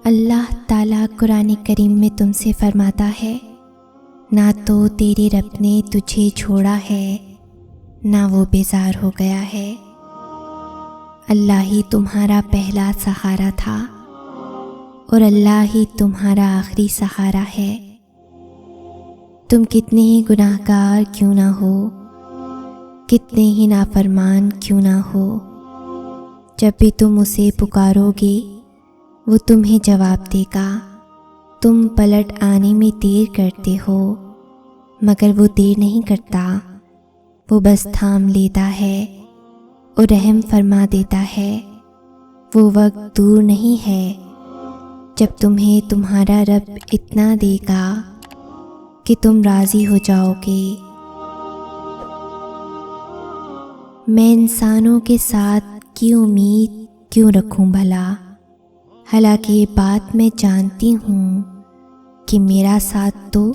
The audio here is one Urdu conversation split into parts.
اللہ تعالیٰ قرآن کریم میں تم سے فرماتا ہے، نہ تو تیرے رب نے تجھے چھوڑا ہے نہ وہ بیزار ہو گیا ہے۔ اللہ ہی تمہارا پہلا سہارا تھا اور اللہ ہی تمہارا آخری سہارا ہے۔ تم کتنے ہی گناہ گار کیوں نہ ہو، کتنے ہی نافرمان کیوں نہ ہو، جب بھی تم اسے پکارو گے وہ تمہیں جواب دے گا۔ تم پلٹ آنے میں دیر کرتے ہو مگر وہ دیر نہیں کرتا، وہ بس تھام لیتا ہے اور رحم فرما دیتا ہے۔ وہ وقت دور نہیں ہے جب تمہیں تمہارا رب اتنا دے گا کہ تم راضی ہو جاؤ گے۔ میں انسانوں کے ساتھ کی امید کیوں رکھوں بھلا، حالانکہ یہ بات میں جانتی ہوں کہ میرا ساتھ تو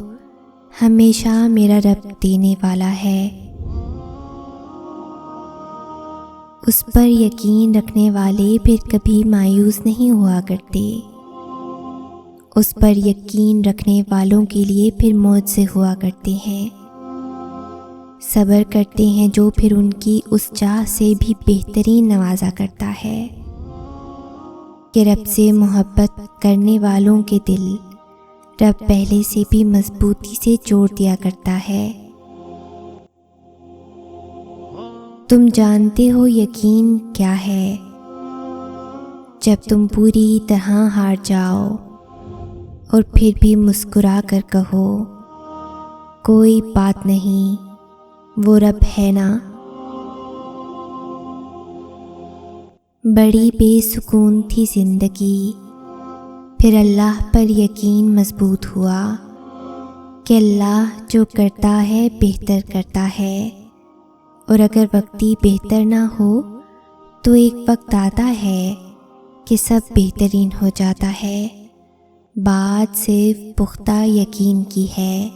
ہمیشہ میرا رب دینے والا ہے۔ اس پر یقین رکھنے والے پھر کبھی مایوس نہیں ہوا کرتے، اس پر یقین رکھنے والوں کے لیے پھر معجزے ہوا کرتے ہیں، صبر کرتے ہیں جو پھر ان کی اس چاہ سے بھی بہترین نوازا کرتا ہے کہ رب سے محبت کرنے والوں کے دل رب پہلے سے بھی مضبوطی سے جوڑ دیا کرتا ہے۔ تم جانتے ہو یقین کیا ہے؟ جب تم پوری طرح ہار جاؤ اور پھر بھی مسکرا کر کہو، کوئی بات نہیں، وہ رب ہے نا۔ بڑی بے سکون تھی زندگی، پھر اللہ پر یقین مضبوط ہوا کہ اللہ جو کرتا ہے بہتر کرتا ہے، اور اگر وقتی بہتر نہ ہو تو ایک وقت آتا ہے کہ سب بہترین ہو جاتا ہے۔ بات صرف پختہ یقین کی ہے۔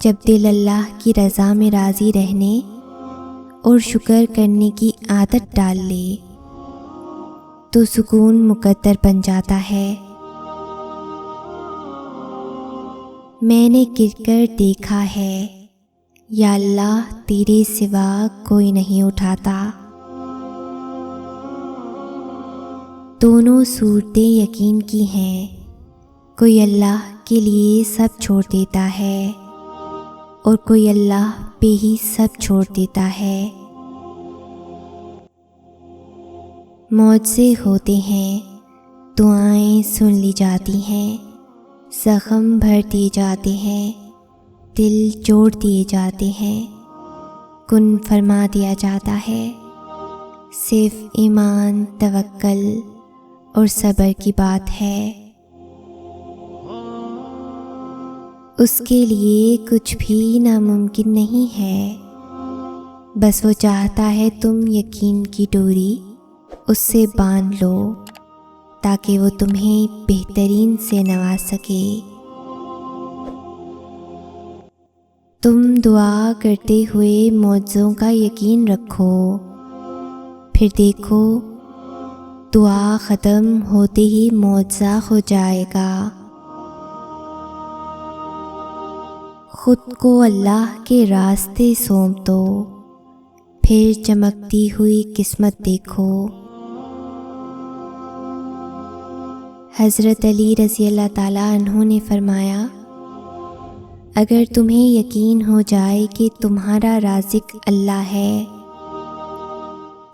جب دل اللہ کی رضا میں راضی رہنے اور شکر کرنے کی عادت ڈال لے تو سکون مقدر بن جاتا ہے۔ میں نے گر کر دیکھا ہے، یا اللہ تیرے سوا کوئی نہیں اٹھاتا۔ دونوں صورتیں یقین کی ہیں، کوئی اللہ کے لیے سب چھوڑ دیتا ہے اور کوئی اللہ پہ ہی سب چھوڑ دیتا ہے۔ معجزے ہوتے ہیں، دعائیں سن لی جاتی ہیں، زخم بھر دیے جاتے ہیں، دل جوڑ دیے جاتے ہیں، کن فرما دیا جاتا ہے۔ صرف ایمان، توکل اور صبر کی بات ہے۔ اس کے لیے کچھ بھی ناممکن نہیں ہے، بس وہ چاہتا ہے تم یقین کی ڈوری اس سے باندھ لو تاکہ وہ تمہیں بہترین سے نواز سکے۔ تم دعا کرتے ہوئے معجزوں کا یقین رکھو، پھر دیکھو دعا ختم ہوتے ہی معجزہ ہو جائے گا۔ خود کو اللہ کے راستے سونپ دو، پھر چمکتی ہوئی قسمت دیکھو۔ حضرت علی رضی اللہ تعالیٰ عنہ نے فرمایا، اگر تمہیں یقین ہو جائے کہ تمہارا رازق اللہ ہے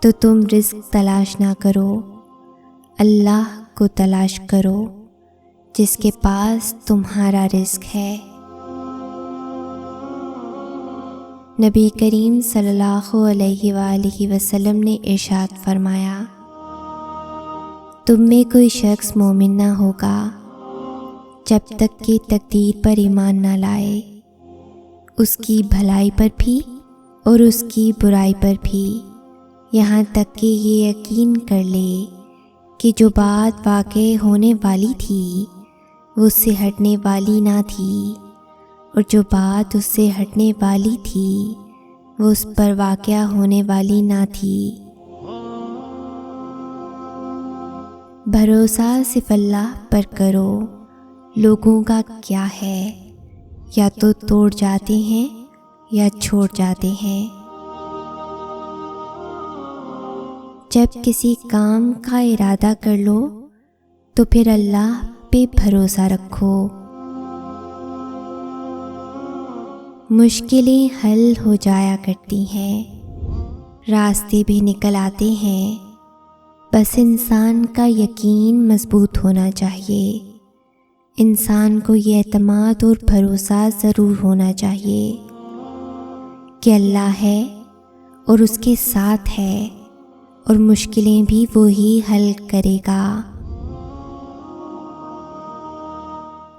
تو تم رزق تلاش نہ کرو، اللہ کو تلاش کرو جس کے پاس تمہارا رزق ہے۔ نبی کریم صلی اللہ علیہ وآلہ وسلم نے ارشاد فرمایا، تم میں کوئی شخص مومن نہ ہوگا جب تک کہ تقدیر پر ایمان نہ لائے، اس کی بھلائی پر بھی اور اس کی برائی پر بھی، یہاں تک کہ یہ یقین کر لے کہ جو بات واقع ہونے والی تھی وہ اس سے ہٹنے والی نہ تھی، اور جو بات اس سے ہٹنے والی تھی وہ اس پر واقع ہونے والی نہ تھی۔ بھروسہ صرف اللہ پر کرو، لوگوں کا کیا ہے، یا تو توڑ جاتے ہیں یا چھوڑ جاتے ہیں۔ جب کسی کام کا ارادہ کر لو تو پھر اللہ پہ بھروسہ رکھو۔ مشکلیں حل ہو جایا کرتی ہیں، راستے بھی نکل آتے ہیں، بس انسان کا یقین مضبوط ہونا چاہیے۔ انسان کو یہ اعتماد اور بھروسہ ضرور ہونا چاہیے کہ اللہ ہے اور اس کے ساتھ ہے، اور مشکلیں بھی وہی حل کرے گا۔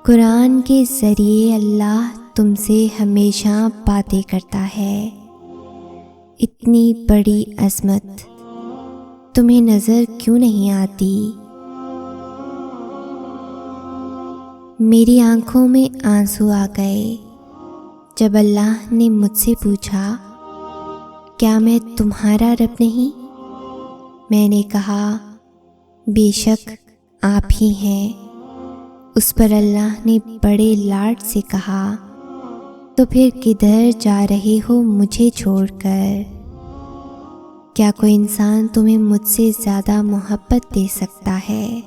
قرآن کے ذریعے اللہ تم سے ہمیشہ باتیں کرتا ہے۔ اتنی بڑی عظمت تمہیں نظر کیوں نہیں آتی؟ میری آنکھوں میں آنسو آ گئے جب اللہ نے مجھ سے پوچھا، کیا میں تمہارا رب نہیں؟ میں نے کہا، بے شک آپ ہی ہیں۔ اس پر اللہ نے بڑے لاڈ سے کہا، تو پھر کدھر جا رہے ہو مجھے چھوڑ کر؟ کیا کوئی انسان تمہیں مجھ سے زیادہ محبت دے سکتا ہے؟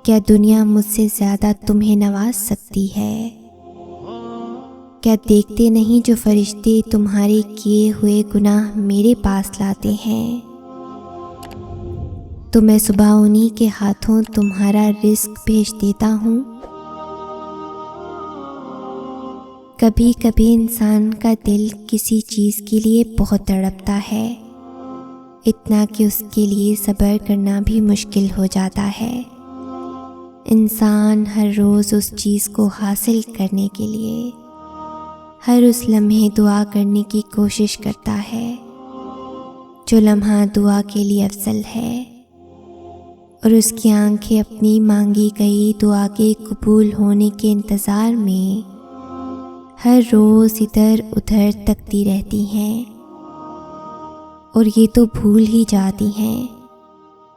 کیا دنیا مجھ سے زیادہ تمہیں نواز سکتی ہے؟ کیا دیکھتے نہیں جو فرشتے تمہارے کیے ہوئے گناہ میرے پاس لاتے ہیں؟ تو میں صبح انہی کے ہاتھوں تمہارا رزق بھیج دیتا ہوں۔ کبھی کبھی انسان کا دل کسی چیز کے لیے بہت تڑپتا ہے، اتنا کہ اس کے لیے صبر کرنا بھی مشکل ہو جاتا ہے۔ انسان ہر روز اس چیز کو حاصل کرنے کے لیے ہر اس لمحے دعا کرنے کی کوشش کرتا ہے جو لمحہ دعا کے لیے افضل ہے، اور اس کی آنکھیں اپنی مانگی گئی دعا کے قبول ہونے کے انتظار میں ہر روز ادھر ادھر تکتی رہتی ہیں، اور یہ تو بھول ہی جاتی ہیں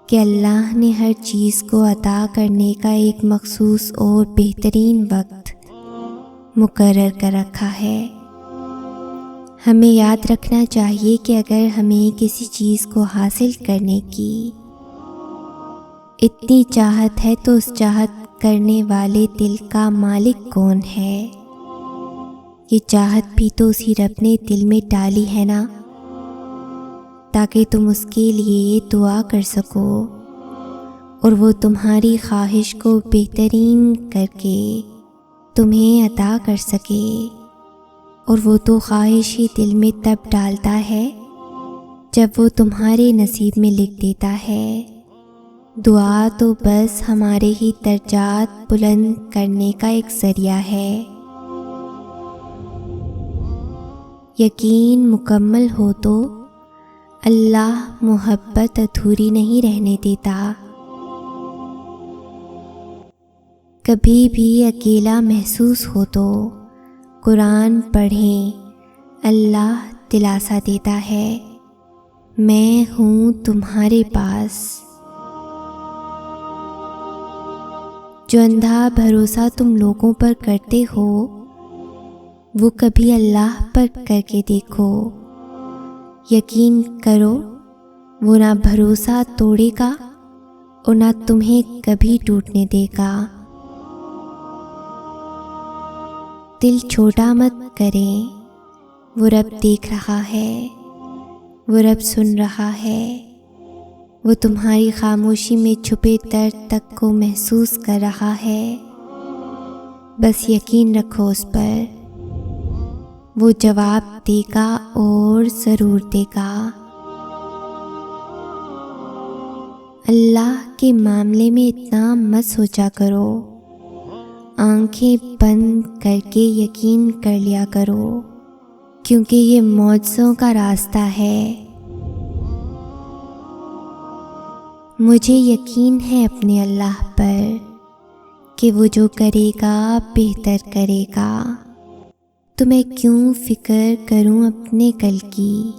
کہ اللہ نے ہر چیز کو عطا کرنے کا ایک مخصوص اور بہترین وقت مقرر کر رکھا ہے۔ ہمیں یاد رکھنا چاہیے کہ اگر ہمیں کسی چیز کو حاصل کرنے کی اتنی چاہت ہے تو اس چاہت کرنے والے دل کا مالک کون ہے؟ یہ چاہت بھی تو اسی رب نے دل میں ڈالی ہے نا، تاکہ تم اس کے لیے دعا کر سکو اور وہ تمہاری خواہش کو بہترین کر کے تمہیں عطا کر سکے۔ اور وہ تو خواہش ہی دل میں تب ڈالتا ہے جب وہ تمہارے نصیب میں لکھ دیتا ہے۔ دعا تو بس ہمارے ہی درجات بلند کرنے کا ایک ذریعہ ہے۔ یقین مکمل ہو تو اللہ محبت ادھوری نہیں رہنے دیتا۔ کبھی بھی اکیلا محسوس ہو تو قرآن پڑھیں، اللہ دلاسا دیتا ہے، میں ہوں تمہارے پاس۔ جو اندھا بھروسہ تم لوگوں پر کرتے ہو وہ کبھی اللہ پر کر کے دیکھو، یقین کرو وہ نہ بھروسہ توڑے گا اور نہ تمہیں کبھی ٹوٹنے دے گا۔ دل چھوٹا مت کریں، وہ رب دیکھ رہا ہے، وہ رب سن رہا ہے، وہ تمہاری خاموشی میں چھپے درد تک کو محسوس کر رہا ہے۔ بس یقین رکھو اس پر، وہ جواب دے گا اور ضرور دے گا۔ اللہ کے معاملے میں اتنا مت سوچا کرو، آنکھیں بند کر کے یقین کر لیا کرو، کیونکہ یہ معجزوں کا راستہ ہے۔ مجھے یقین ہے اپنے اللہ پر کہ وہ جو کرے گا بہتر کرے گا، تو میں کیوں فکر کروں اپنے کل کی۔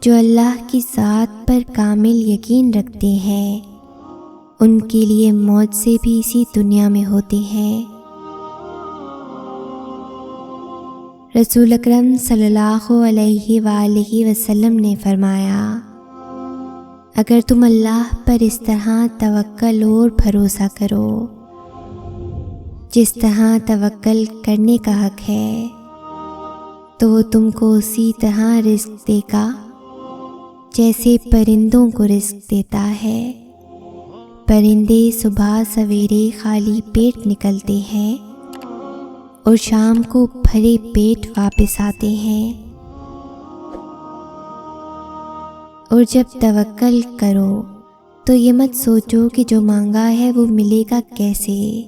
جو اللہ کی ذات پر کامل یقین رکھتے ہیں ان کے لیے معجزے بھی اسی دنیا میں ہوتے ہیں۔ رسول اکرم صلی اللہ علیہ وآلہ وسلم نے فرمایا، اگر تم اللہ پر اس طرح توکل اور بھروسہ کرو جس طرح توکل کرنے کا حق ہے، تو وہ تم کو اسی طرح رزق دے گا جیسے پرندوں کو رزق دیتا ہے۔ پرندے صبح سویرے خالی پیٹ نکلتے ہیں اور شام کو بھرے پیٹ واپس آتے ہیں۔ اور جب توکل کرو تو یہ مت سوچو کہ جو مانگا ہے وہ ملے گا کیسے،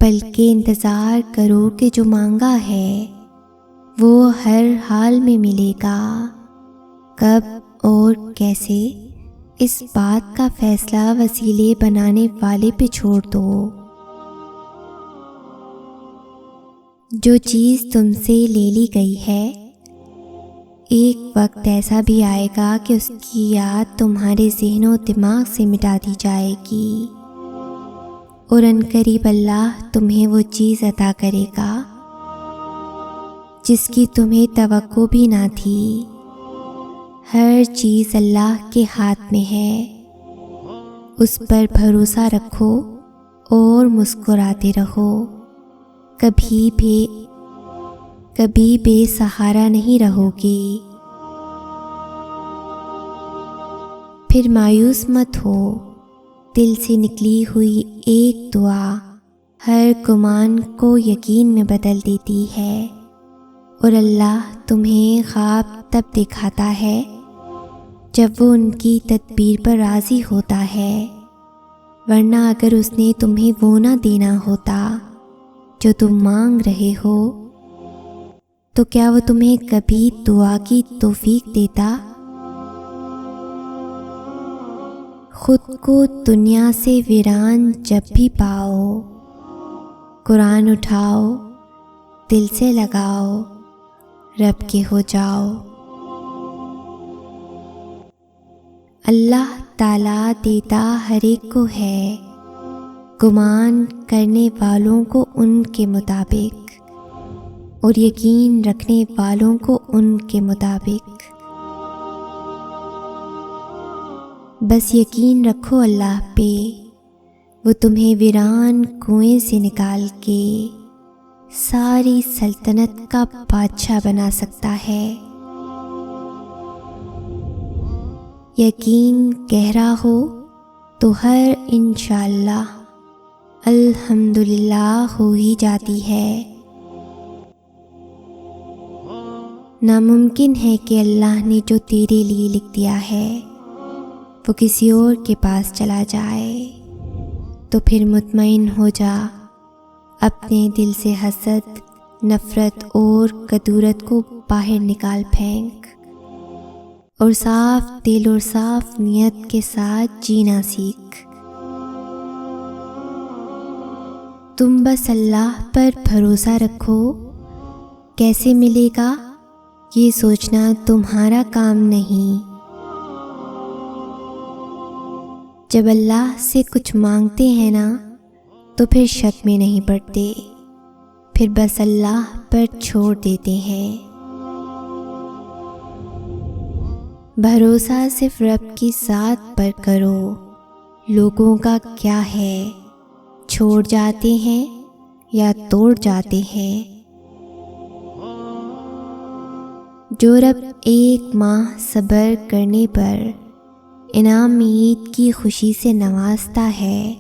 بلکہ انتظار کرو کہ جو مانگا ہے وہ ہر حال میں ملے گا۔ کب اور کیسے، اس بات کا فیصلہ وسیلے بنانے والے پہ چھوڑ دو۔ جو چیز تم سے لے لی گئی ہے، ایک وقت ایسا بھی آئے گا کہ اس کی یاد تمہارے ذہن و دماغ سے مٹا دی جائے گی، اور عنقریب اللہ تمہیں وہ چیز عطا کرے گا جس کی تمہیں توقع بھی نہ تھی۔ ہر چیز اللہ کے ہاتھ میں ہے، اس پر بھروسہ رکھو اور مسکراتے رہو، کبھی بے سہارا نہیں رہو گی۔ پھر مایوس مت ہو، دل سے نکلی ہوئی ایک دعا ہر گمان کو یقین میں بدل دیتی ہے، اور اللہ تمہیں خواب تب دکھاتا ہے جب وہ ان کی تدبیر پر راضی ہوتا ہے، ورنہ اگر اس نے تمہیں وہ نہ دینا ہوتا جو تم مانگ رہے ہو تو کیا وہ تمہیں کبھی دعا کی توفیق دیتا؟ خود کو دنیا سے ویران جب بھی پاؤ، قرآن اٹھاؤ، دل سے لگاؤ، رب کے ہو جاؤ۔ اللہ تعالیٰ دیتا ہر ایک کو ہے، گمان کرنے والوں کو ان کے مطابق اور یقین رکھنے والوں کو ان کے مطابق۔ بس یقین رکھو اللہ پہ، وہ تمہیں ویران کنویں سے نکال کے ساری سلطنت کا بادشاہ بنا سکتا ہے۔ یقین گہرا ہو تو ہر انشاءاللہ الحمدللہ ہو ہی جاتی ہے۔ ناممکن ہے کہ اللہ نے جو تیرے لیے لکھ دیا ہے وہ کسی اور کے پاس چلا جائے، تو پھر مطمئن ہو جا، اپنے دل سے حسد، نفرت اور کدورت کو باہر نکال پھینک، اور صاف دل اور صاف نیت کے ساتھ جینا سیکھ۔ تم بس اللہ پر بھروسہ رکھو، کیسے ملے گا یہ سوچنا تمہارا کام نہیں۔ جب اللہ سے کچھ مانگتے ہیں نا تو پھر شک میں نہیں پڑتے، پھر بس اللہ پر چھوڑ دیتے ہیں۔ بھروسہ صرف رب کی ذات پر کرو، لوگوں کا کیا ہے، چھوڑ جاتے ہیں یا توڑ جاتے ہیں۔ جو رب ایک ماہ صبر کرنے پر انعام عید کی خوشی سے نوازتا ہے،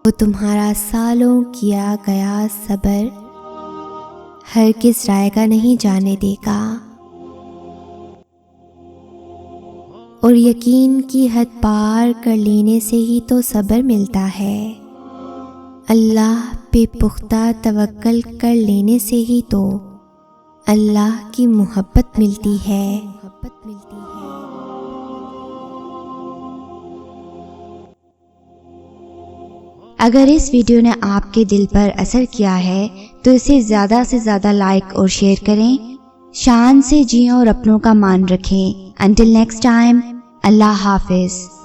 وہ تمہارا سالوں کیا گیا صبر ہرگز ضائع نہیں جانے دے گا۔ اور یقین کی حد پار کر لینے سے ہی تو صبر ملتا ہے، اللہ پہ پختہ توکل کر لینے سے ہی تو اللہ کی محبت ملتی ہے۔ اگر اس ویڈیو نے آپ کے دل پر اثر کیا ہے تو اسے زیادہ سے زیادہ لائک اور شیئر کریں۔ شان سے جئیں اور اپنوں کا مان رکھیں۔ Until next time, Allah Hafiz.